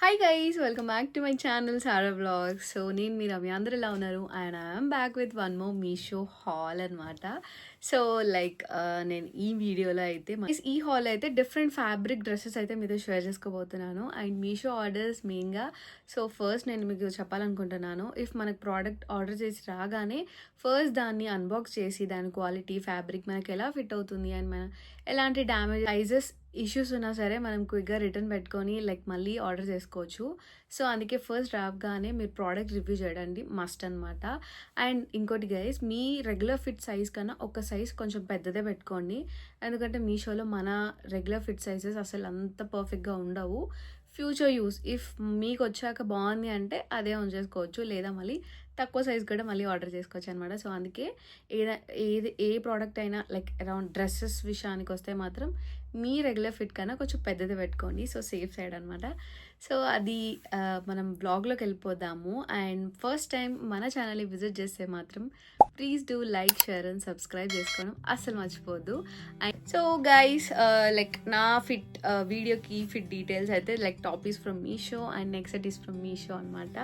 Hi guys, welcome back to my channel Sara vlogs. So నేను మీరు అవి అందరూ ఎలా ఉన్నారు? And I'm back with one more Meesho haul అనమాట. సో నేను ఈ వీడియోలో అయితే ఈ హాల్ అయితే డిఫరెంట్ ఫ్యాబ్రిక్ డ్రెస్సెస్ అయితే మీతో షేర్ చేసుకోబోతున్నాను. అండ్ మీషో ఆర్డర్స్ మెయిన్గా. సో ఫస్ట్ నేను మీకు చెప్పాలనుకుంటున్నాను, ఇఫ్ మనకు ప్రోడక్ట్ ఆర్డర్ చేసి రాగానే ఫస్ట్ దాన్ని అన్బాక్స్ చేసి దాని క్వాలిటీ ఫ్యాబ్రిక్ మనకి ఎలా ఫిట్ అవుతుంది అండ్ మన ఎలాంటి డ్యామేజ్ సైజెస్ ఇష్యూస్ ఉన్నా సరే మనం క్విక్గా రిటర్న్ పెట్టుకొని మళ్ళీ ఆర్డర్ చేసుకోవచ్చు. సో అందుకే ఫస్ట్ రాగానే మీరు ప్రోడక్ట్ రివ్యూ చేయడానికి మస్ట్ అనమాట. అండ్ ఇంకోటి గైస్, మీ రెగ్యులర్ ఫిట్ సైజ్ కన్నా ఒక సైజ్ కొంచెం పెద్దదే పెట్టుకోండి. ఎందుకంటే మీషోలో మన రెగ్యులర్ ఫిట్ సైజెస్ అసలు అంత పర్ఫెక్ట్గా ఉండవు. ఫ్యూచర్ యూస్ ఇఫ్ మీకు వచ్చాక బాగుంది అంటే అదే ఉంచేసుకోవచ్చు, లేదా మళ్ళీ తక్కువ సైజ్ కూడా మళ్ళీ ఆర్డర్ చేసుకోవచ్చు అనమాట. సో అందుకే ఏ ప్రోడక్ట్ అయినా అరౌండ్ డ్రెస్సెస్ విషయానికి వస్తే మాత్రం మీ రెగ్యులర్ ఫిట్ కన్నా కొంచెం పెద్దది పెట్టుకోండి. సో సేఫ్ సైడ్ అనమాట. సో అది మనం బ్లాగ్లోకి వెళ్ళిపోదాము. అండ్ ఫస్ట్ టైం మన ఛానల్ని విజిట్ చేస్తే మాత్రం please do like, share and subscribe చేసుకోవడం అస్సలు మర్చిపోవద్దు. అండ్ సో గైస్, నా ఫిట్ వీడియోకి ఫిట్ డీటెయిల్స్ అయితే top is from Meesho and next set is from Meesho అనమాట.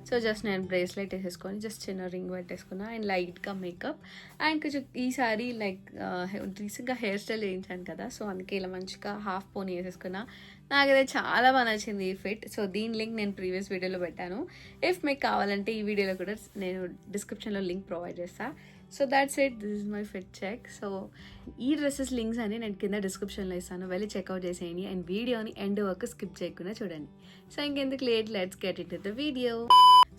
సో జస్ట్ నేను బ్రేస్లెట్ వేసేసుకొని జస్ట్ చిన్న రింగ్ పెట్టేసుకున్నా అండ్ లైట్గా మేకప్ అండ్ కొంచెం ఈసారి రీసెంట్గా హెయిర్ స్టైల్ చేయించాను కదా, సో అందుకే ఇలా మంచిగా హాఫ్ పోనీ వేసేసుకున్నా. నాకైతే చాలా బాగా నచ్చింది ఈ ఫిట్. సో దీని లింక్ నేను ప్రీవియస్ వీడియోలో పెట్టాను. ఇఫ్ మీకు కావాలంటే ఈ వీడియోలో కూడా నేను డిస్క్రిప్షన్లో లింక్ ప్రొవైడ్ చేస్తాను. So that's it, this is my fit check. So ఈ డ్రెస్సెస్ లింక్స్ అని నేను కింద డిస్క్రిప్షన్లో ఇస్తాను, వెళ్ళి చెక్అవుట్ చేసేయండి అండ్ వీడియోని ఎండ్ వరకు స్కిప్ చేయకుండా చూడండి. సో ఇంకెందుకు late, let's get in to the video.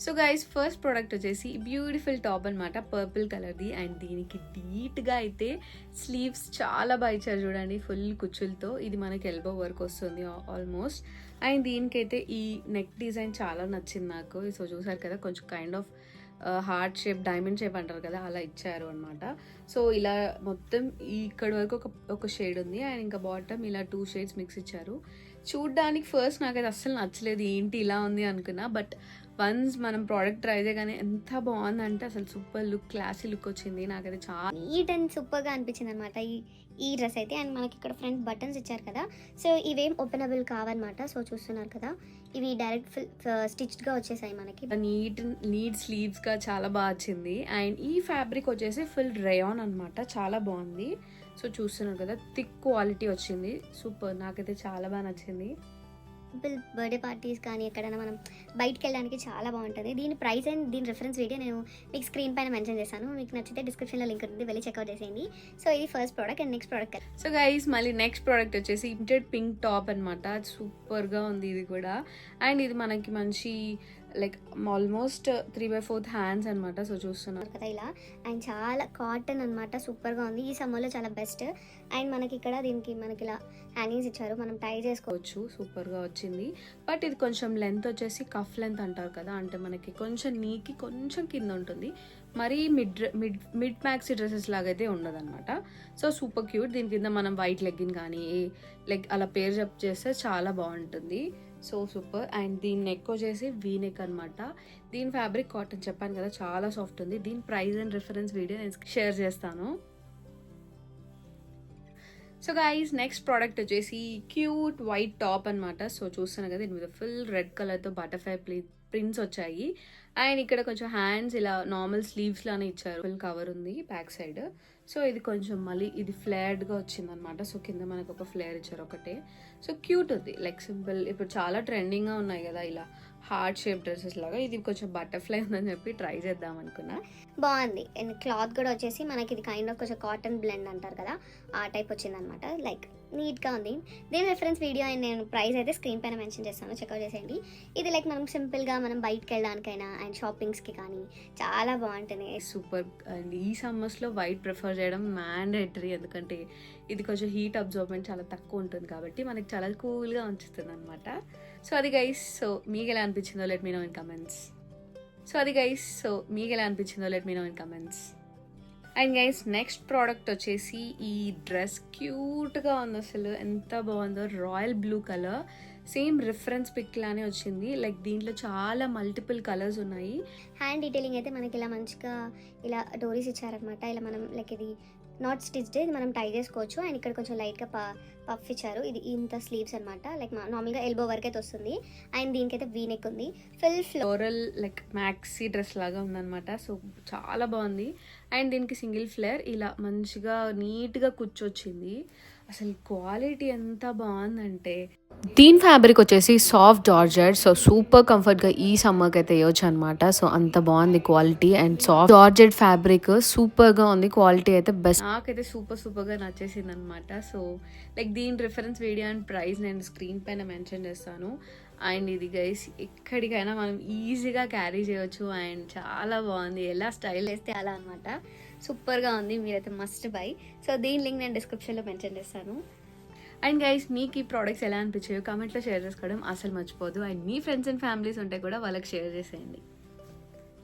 So guys, first product వచ్చేసి బ్యూటిఫుల్ టాప్ అనమాట, పర్పుల్ కలర్ది. అండ్ దీనికి నీట్గా అయితే స్లీవ్స్ చాలా బాగా ఇచ్చారు చూడండి, ఫుల్ కుచ్చులతో. ఇది మనకి ఎల్బో వర్క్ వస్తుంది ఆల్మోస్ట్. అండ్ దీనికైతే ఈ నెక్ డిజైన్ చాలా నచ్చింది నాకు. సో చూసారు కదా, కొంచెం kind of heart shape, diamond shape అంటారు కదా, అలా ఇచ్చారు అనమాట. సో ఇలా మొత్తం ఇక్కడ వరకు ఒక షేడ్ ఉంది అండ్ ఇంకా బాటమ్ ఇలా 2 షేడ్స్ మిక్స్ ఇచ్చారు. చూడ్డానికి ఫస్ట్ నాకైతే అస్సలు నచ్చలేదు, ఏంటి ఇలా ఉంది అనుకున్నా. బట్ వన్స్ మనం ప్రోడక్ట్ ట్రై చేయగానే ఎంత బాగుందంటే అసలు సూపర్ లుక్, క్లాసీ లుక్ వచ్చింది. నాకైతే చాలా నీట్ అండ్ సూపర్గా అనిపించింది అనమాట ఈ డ్రెస్ అయితే. అండ్ మనకి ఇక్కడ ఫ్రంట్ బటన్స్ ఇచ్చారు కదా, సో ఇవేం ఓపెనబుల్ కావన్నమాట. సో చూస్తున్నారు కదా, ఇవి డైరెక్ట్ స్టిచ్డ్గా వచ్చేసాయి మనకి. నీట్ స్లీవ్స్గా చాలా బాగా వచ్చింది. అండ్ ఈ ఫ్యాబ్రిక్ వచ్చేసి ఫుల్ రేయాన్ అనమాట, చాలా బాగుంది. సో చూస్తున్నారు కదా, థిక్ క్వాలిటీ వచ్చింది, సూపర్. నాకైతే చాలా బాగా నచ్చింది. బర్త్డే పార్టీస్ కానీ ఎక్కడైనా మనం బయటకు వెళ్ళడానికి చాలా బాగుంటుంది. దీని ప్రైస్ అండ్ దీని రిఫరెన్స్ వీడియో నేను మీకు స్క్రీన్ పైన మెన్షన్ చేశాను. మీకు నచ్చితే డిస్క్రిప్షన్లో లింక్ ఉంటుంది, వెళ్ళి చెక్అవుట్ చేసేయండి. సో ఇది first product and next product. So guys, మళ్ళీ నెక్స్ట్ ప్రోడక్ట్ వచ్చేసి ఇంటెడ్ పింక్ టాప్ అనమాట, సూపర్గా ఉంది ఇది కూడా. అండ్ ఇది మనకి మంచి ఆల్మోస్ట్ 3/4 హ్యాండ్స్ అనమాట. సో చూస్తున్నారు కదా ఇలా, అండ్ చాలా కాటన్ అనమాట, సూపర్గా ఉంది. ఈ సమ్మర్లో చాలా బెస్ట్. అండ్ మనకి ఇక్కడ దీనికి మనకి ఇలా హ్యాంగింగ్స్ ఇచ్చారు, మనం టై చేసుకోవచ్చు. సూపర్గా వచ్చింది. బట్ ఇది కొంచెం లెంత్ వచ్చేసి కఫ్ లెంత్ అంటారు కదా, అంటే మనకి కొంచెం నీకి కొంచెం కింద ఉంటుంది, మరీ మిడ్ మ్యాక్సీ డ్రెస్సెస్ లాగైతే ఉండదు అనమాట. So super cute. దీని కింద మనం వైట్ లెగ్గిన్ కానీ అలా పేర్ జప్ చేస్తే చాలా బాగుంటుంది. So super. అండ్ దీని నెక్ వచ్చేసి వీ నెక్ అనమాట. దీని ఫ్యాబ్రిక్ కాటన్ చెప్పాను కదా, చాలా సాఫ్ట్ ఉంది. దీని ప్రైస్ అండ్ రిఫరెన్స్ వీడియో నేను షేర్ చేస్తాను. సో గైస్, నెక్స్ట్ ప్రోడక్ట్ వచ్చేసి క్యూట్ వైట్ టాప్ అనమాట. సో చూస్తున్నాను కదా, దీని మీద ఫుల్ రెడ్ కలర్తో బటర్ఫ్లై ప్రింట్స్ వచ్చాయి. అండ్ ఇక్కడ కొంచెం హ్యాండ్స్ ఇలా నార్మల్ స్లీవ్స్ లానే ఇచ్చారు, ఫుల్ కవర్ ఉంది బ్యాక్ సైడ్. సో ఇది కొంచెం మళ్ళీ ఇది ఫ్లేర్డ్గా వచ్చింది అనమాట. సో కింద మనకు ఒక ఫ్లేర్ ఇచ్చారు ఒకటే. సో క్యూట్ ఉంది, సింపుల్. ఇప్పుడు చాలా ట్రెండింగ్గా ఉన్నాయి కదా ఇలా హార్ట్ షేప్ డ్రెస్సెస్ లాగా. ఇది కొంచెం బటర్ఫ్లై ఉందని చెప్పి ట్రై చేద్దాం అనుకున్నా. బాగుంది. అండ్ క్లాత్ కూడా వచ్చేసి మనకి ఇది కైండ్ ఆఫ్ కొంచెం కాటన్ బ్లెండ్ అంటారు కదా, ఆ టైప్ వచ్చింది అనమాట. నీట్గా ఉంది. దీని రెఫరెన్స్ వీడియో అండ్ నేను ప్రైస్ అయితే స్క్రీన్ పైన మెన్షన్ చేస్తాను, చెక్అవుట్ చేసేయండి. ఇది మనం సింపుల్గా మనం బయటకు వెళ్ళడానికైనా అండ్ షాపింగ్స్కి కానీ చాలా బాగుంటుంది. సూపర్. అండ్ ఈ సమ్మర్స్లో వైట్ ప్రిఫర్ చేయడం మ్యాండేటరీ, ఎందుకంటే ఇది కొంచెం హీట్ అబ్జార్బ్మెంట్ చాలా తక్కువ ఉంటుంది కాబట్టి మనకి చాలా కూల్గా ఉంచుతుంది అనమాట. సో అది గైస్, సో మీకు ఎలా అనిపించిందో let me know in comments. And guys, next product వచ్చేసి ఈ డ్రెస్ క్యూట్గా ఉంది, అసలు ఎంత బాగుందో. Royal blue colour, same reference pic లానే వచ్చింది. దీంట్లో చాలా మల్టిపుల్ కలర్స్ ఉన్నాయి. హ్యాండ్ డీటెయిలింగ్ అయితే మనకి ఇలా మంచిగా ఇలా డోరీస్ ఇచ్చారనమాట. ఇలా మనం ఇది నాట్ స్టిచ్డ్, ఇది మనం టై చేసుకోవచ్చు. అండ్ ఇక్కడ కొంచెం లైట్గా పఫ్ ఇచ్చారు. ఇది ఇంత స్లీవ్స్ అనమాట, లైక్ నార్మల్గా ఎల్బో వరకు అయితే వస్తుంది. అండ్ దీనికైతే వీ నెక్ ఉంది. Full floral like maxi dress లాగా ఉందన్నమాట. సో చాలా బాగుంది. అండ్ దీనికి సింగిల్ ఫ్లేర్ ఇలా మంచిగా నీట్గా కూర్చొచ్చింది. అసలు క్వాలిటీ ఎంత బాగుందంటే, దీని ఫ్యాబ్రిక్ వచ్చేసి సాఫ్ట్ జార్జెట్. సో సూపర్ కంఫర్ట్గా ఈ సమ్మర్కి అయితే వేయొచ్చు అనమాట. సో అంత బాగుంది quality. And soft georgette fabric సూపర్గా ఉంది. క్వాలిటీ అయితే బెస్ట్. నాకైతే సూపర్గా నచ్చేసింది అనమాట. సో లైక్ దీని రిఫరెన్స్ వీడియో అండ్ ప్రైస్ నేను స్క్రీన్ పైన మెన్షన్ చేస్తాను. అండ్ ఇది గైస్ ఎక్కడికైనా మనం ఈజీగా క్యారీ చేయొచ్చు. అండ్ చాలా బాగుంది, ఎలా స్టైల్ వేస్తే అలా అనమాట. సూపర్గా ఉంది, మీరైతే మస్ట్ బై. సో దీని లింక్ నేను డిస్క్రిప్షన్లో మెన్షన్ చేస్తాను. అండ్ గైస్ మీకు ఈ ప్రోడక్ట్స్ ఎలా అనిపించాయో కామెంట్లో షేర్ చేసుకోవడం అసలు మర్చిపోదు. అండ్ మీ ఫ్రెండ్స్ అండ్ ఫ్యామిలీస్ ఉంటే కూడా వాళ్ళకి షేర్ చేసేయండి.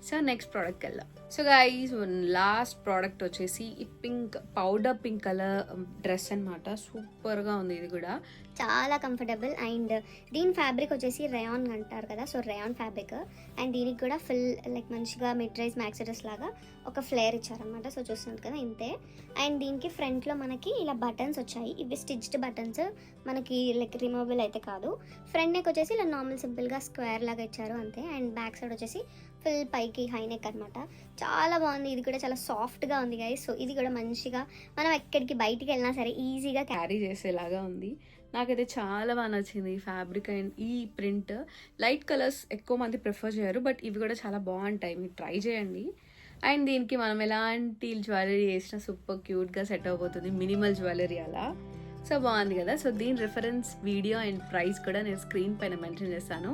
సో నెక్స్ట్ ప్రోడక్ట్కి వెళ్దాం. సో గైస్ లాస్ట్ ప్రోడక్ట్ వచ్చేసి ఈ pink powder pink colour dress అనమాట. సూపర్గా ఉంది, ఇది కూడా చాలా కంఫర్టబుల్. అండ్ దీని ఫ్యాబ్రిక్ వచ్చేసి రేయాన్ అంటారు కదా, సో రేయాన్ ఫ్యాబ్రిక్. అండ్ దీనికి కూడా ఫుల్ లైక్ మంచిగా మిడ్ రైజ్ మ్యాక్సీ డ్రెస్ లాగా ఒక ఫ్లేర్ ఇచ్చారనమాట. సో చూస్తున్నారు కదా ఇంతే. అండ్ దీనికి ఫ్రంట్లో మనకి ఇలా బటన్స్ వచ్చాయి. ఇవి స్టిచ్డ్ బటన్స్, మనకి లైక్ రిమూవబుల్ అయితే కాదు. ఫ్రంట్ నెక్ వచ్చేసి ఇలా నార్మల్ సింపుల్గా స్క్వేర్ లాగా ఇచ్చారు అంతే. అండ్ బ్యాక్ సైడ్ వచ్చేసి ఫుల్ పైకి హై నెక్ అనమాట. చాలా బాగుంది, ఇది కూడా చాలా సాఫ్ట్గా ఉంది గైస్. సో ఇది కూడా మంచిగా మనం ఎక్కడికి బయటికి వెళ్ళినా సరే ఈజీగా క్యారీ చేసేలాగా ఉంది. నాకైతే చాలా బాగా నచ్చింది ఈ ఫ్యాబ్రిక్ అండ్ ఈ ప్రింట్. లైట్ కలర్స్ ఎక్కువ మంది ప్రిఫర్ చేయరు, బట్ ఇవి కూడా చాలా బాగుంటాయి, మీరు ట్రై చేయండి. అండ్ దీనికి మనం ఎలాంటి జ్యువెలరీ వేసినా సూపర్ క్యూట్గా సెట్ అయిపోతుంది, మినిమల్ జ్యువెలరీ అలా. సో బాగుంది కదా. సో దీని రిఫరెన్స్ వీడియో అండ్ ప్రైస్ కూడా నేను స్క్రీన్ పైన మెన్షన్ చేస్తాను.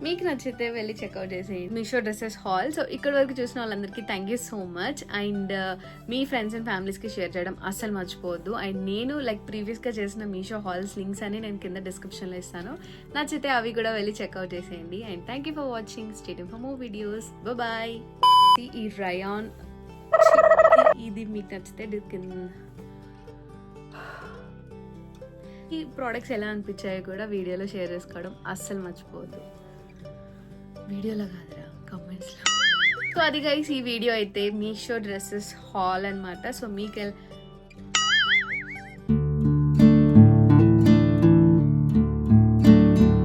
మీకు నచ్చితే వెళ్ళి చెక్అవుట్ చేసేయండి మీషో డ్రెస్సెస్ హాల్. సో ఇక్కడ వరకు చూసిన వాళ్ళందరికీ thank you so much. And మీ ఫ్రెండ్స్ అండ్ ఫ్యామిలీస్కి షేర్ చేయడం అస్సలు మర్చిపోవద్దు. అండ్ నేను లైక్ ప్రీవియస్గా చేసిన మీషో హాల్స్ లింక్స్ అని నేను కింద డిస్క్రిప్షన్లో ఇస్తాను, నచ్చితే అవి కూడా వెళ్ళి చెక్అవుట్ చేసేయండి. And thank you for watching. Stay tuned for more videos. Bye. ఈ రేయాన్ ఇది మీకు నచ్చితే ఈ ప్రోడక్ట్స్ ఎలా అనిపించాయో కూడా వీడియోలో షేర్ చేసుకోవడం అస్సలు మర్చిపోవద్దు. వీడియోలో కాదురా, కమెంట్స్లో. సో అది గైస్ ఈ వీడియో అయితే మీషో డ్రెస్సెస్ హాల్ అనమాట. సో మీకు